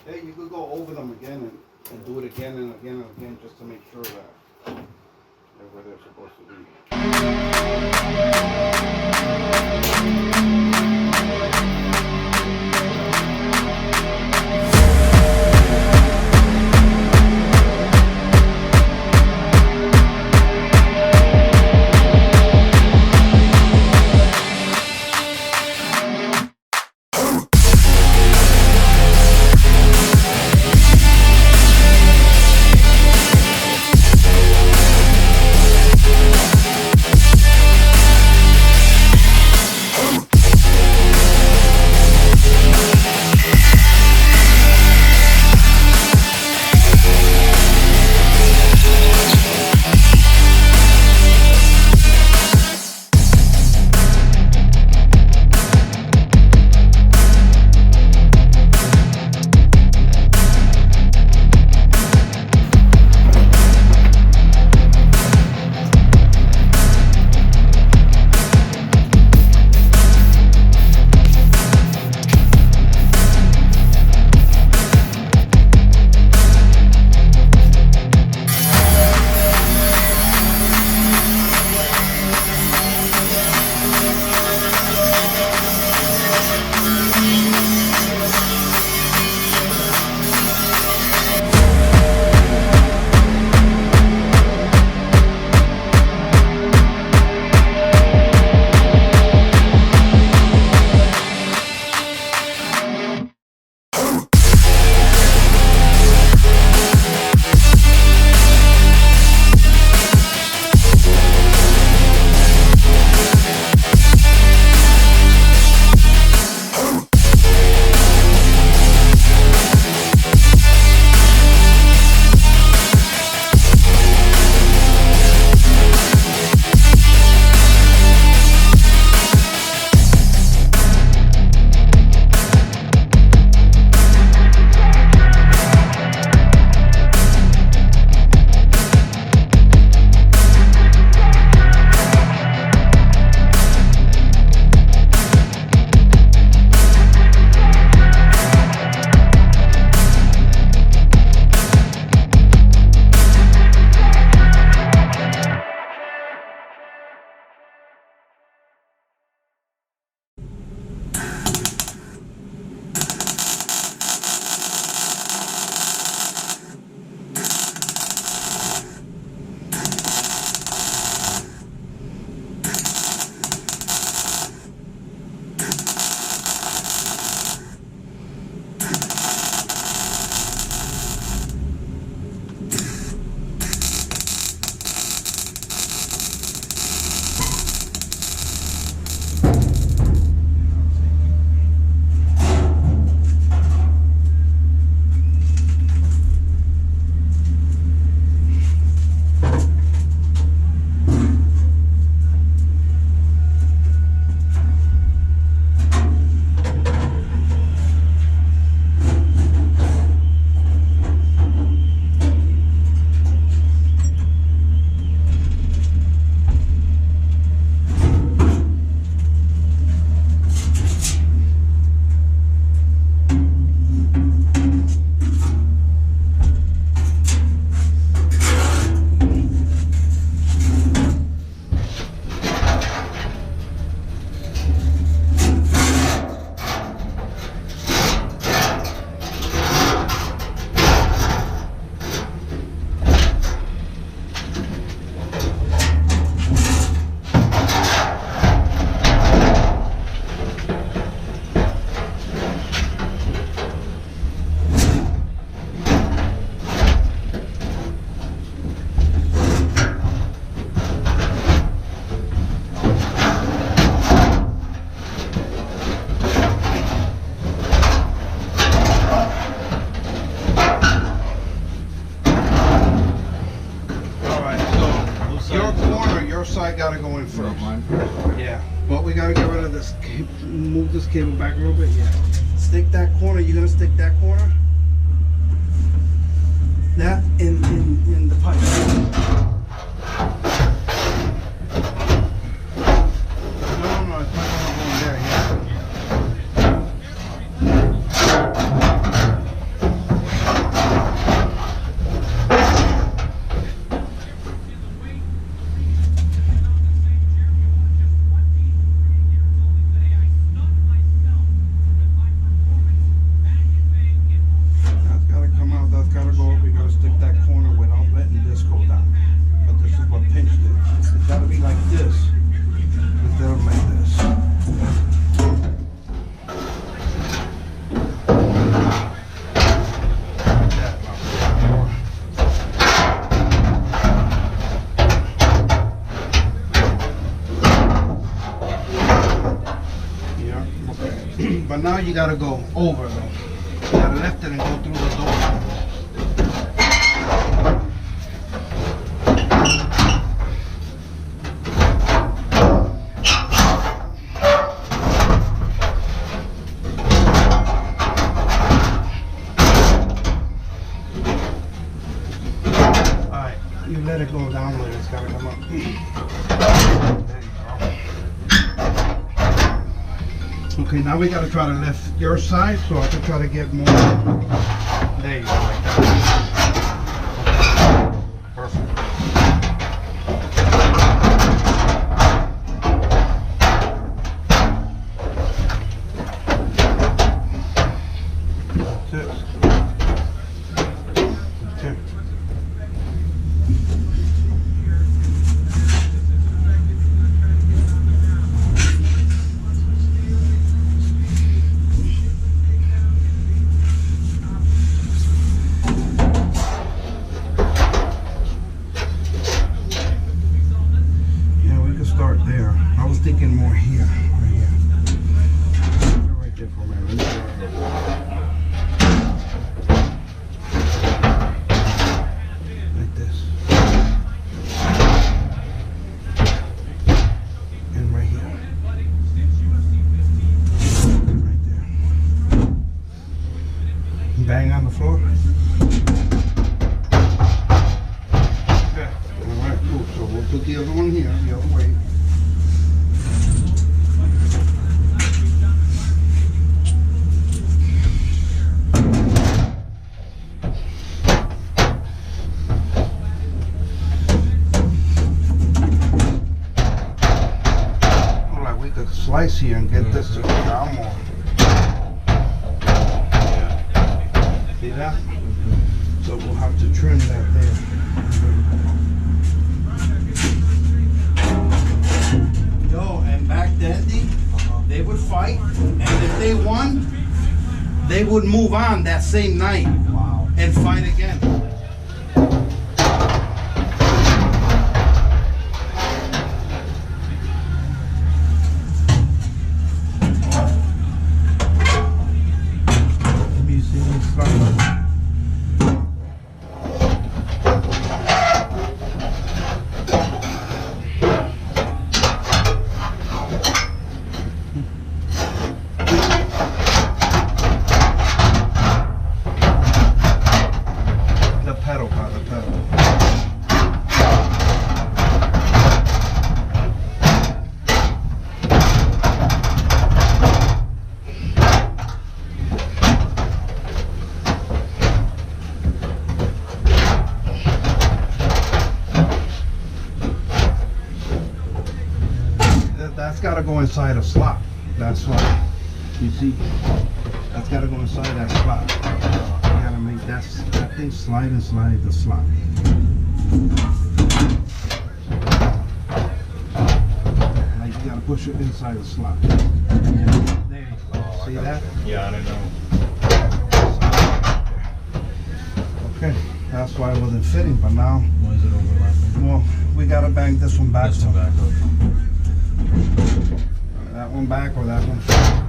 Hey, you could go over them again and do it again and again and again just to make sure that they're where they're supposed to be. side gotta go in first. Mine first. Yeah, but we gotta get rid of this cable, move this cable back a little bit, yeah. Stick that corner, you're gonna stick that corner. That in the pipe. No, it's not gonna go in there, yeah. But now you gotta go over though. You gotta lift it and go through the door. Alright, you let it go down with it, it's gotta come up. There you go. Okay, now we gotta try to lift your side so I can try to get more. There you go, like that. Perfect. That's it. That's it. Start there. I was thinking more here, right here. Right there for a minute. Like this. And right here. Right there. Bang on the floor. Yeah. Alright, cool. So we'll put the other one here, the other way. Slice here and get this to go down more. See that? So we'll have to trim that there. Yo, and back then, they would fight, and if they won, they would move on that same night. Wow. And fight again. That's got to go inside a slot. That's why. You see? That's got to go inside that slot. You got to make that thing slide inside the slot. Now you got to push it inside the slot. There you go. See that? Yeah, I don't know. Okay. That's why it wasn't fitting, but now. Why is it overlapping? Well, we got to bang this one back. This one back, okay. That one back or that one forward,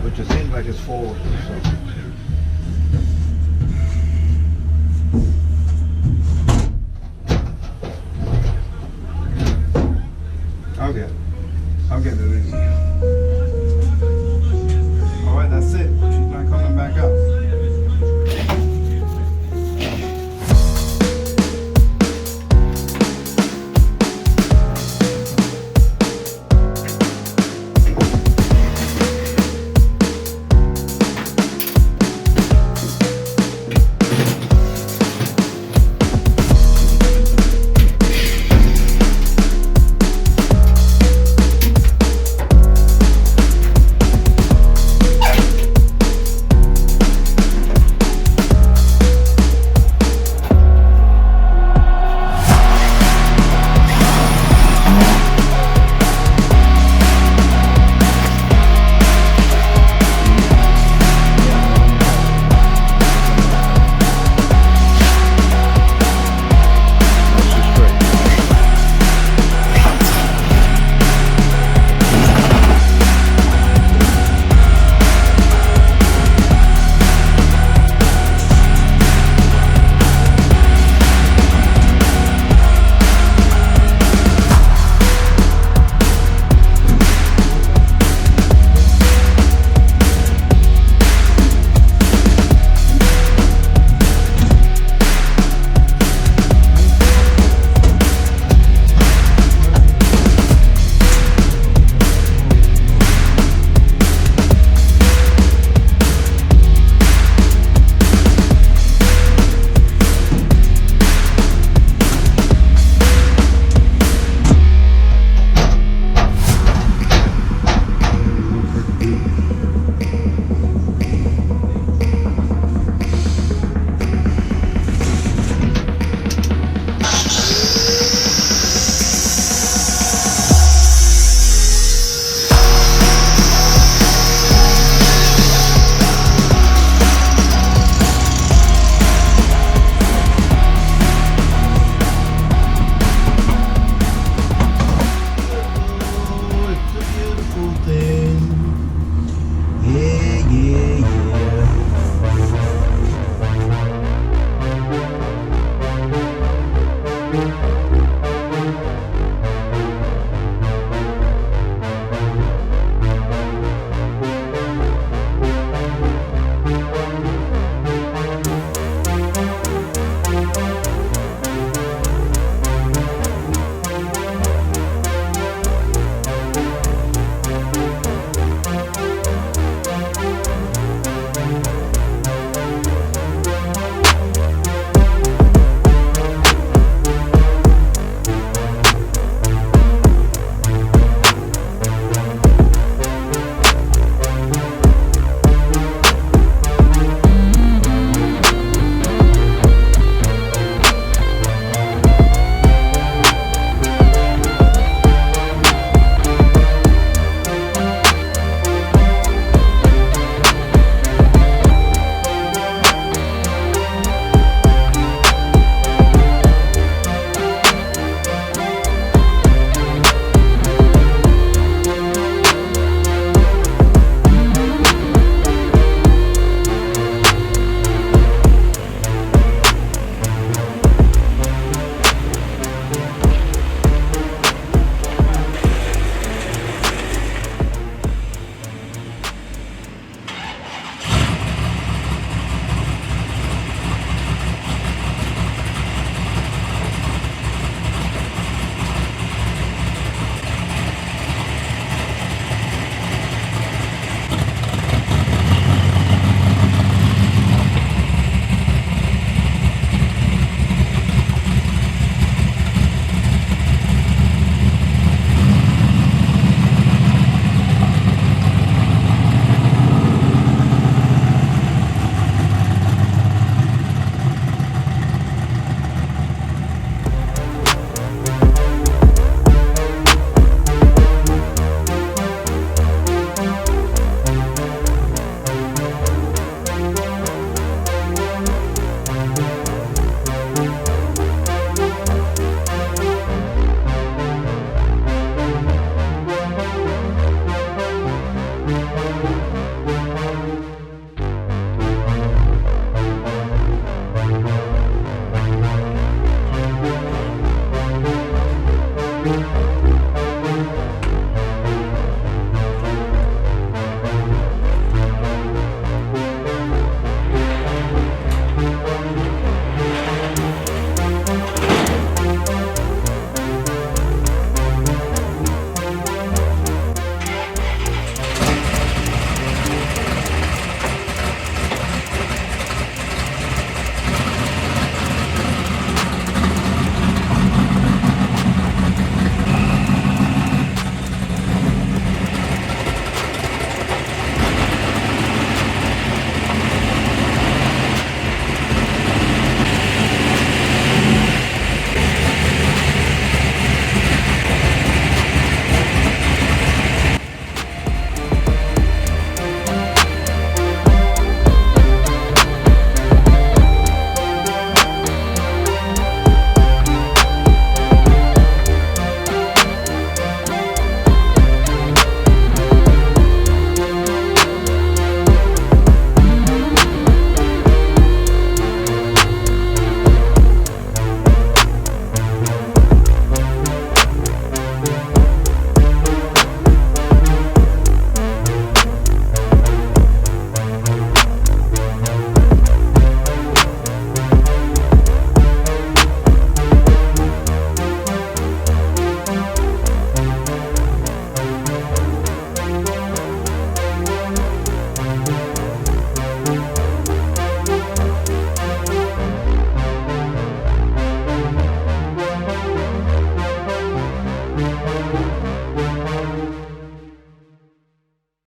which it seems like it's forward. So.